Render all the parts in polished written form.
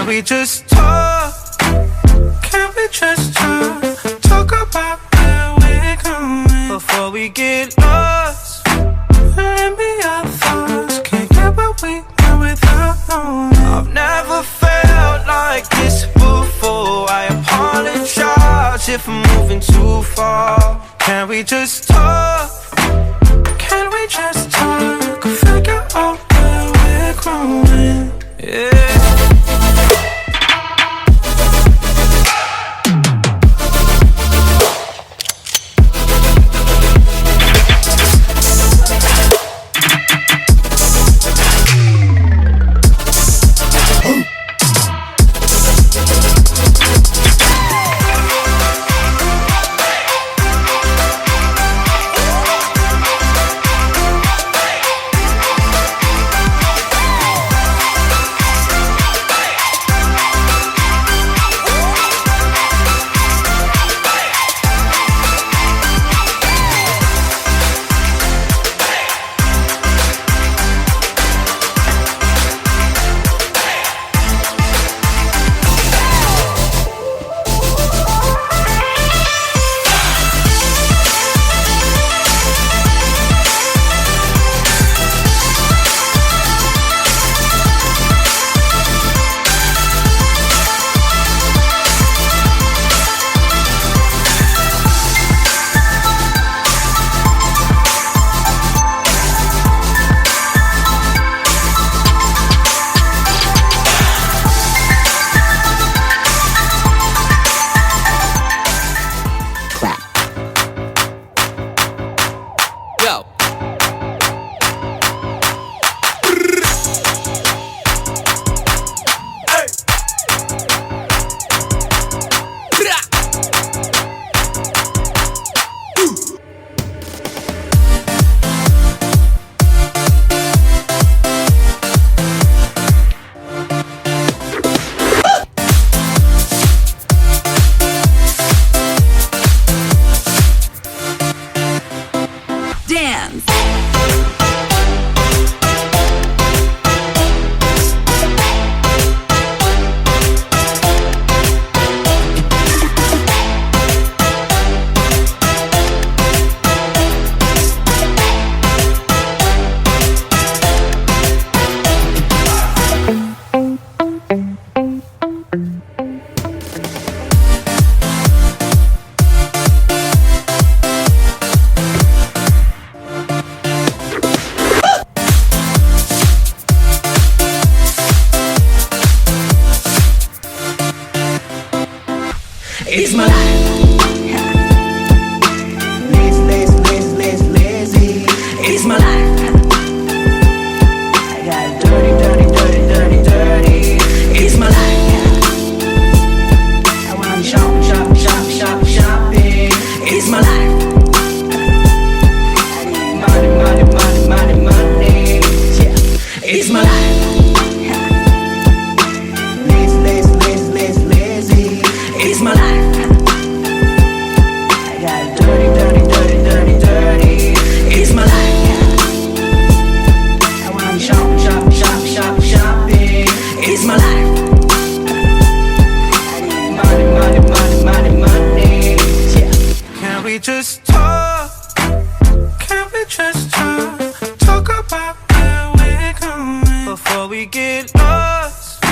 Can we just talk? Can we just talk? Talk about where we're going before we get lost. Let me our thoughts. Can't get what we want without knowing. I've never felt like this before. I apologize if I'm moving too far. Can we just talk? Can we just talk? Figure out where we're growing. Yeah. It's my life. Lazy. It's my life. I got dirty. It's my life. I wanna shopping. It's my life. I need money. Yeah. It's my life. Lazy. It's my life. I got dirty. It's my life. I wanna shopping. It's my life. I need money. Yeah. Can we just talk? Can we just talk? Talk about where we're going before we get lost.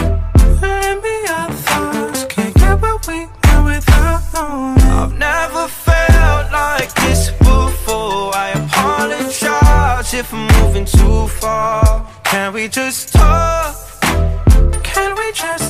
Let me our thoughts. Can't get what we want without knowing. I've never felt like this before. I apologize if I'm moving too far. Can we just talk? Can we just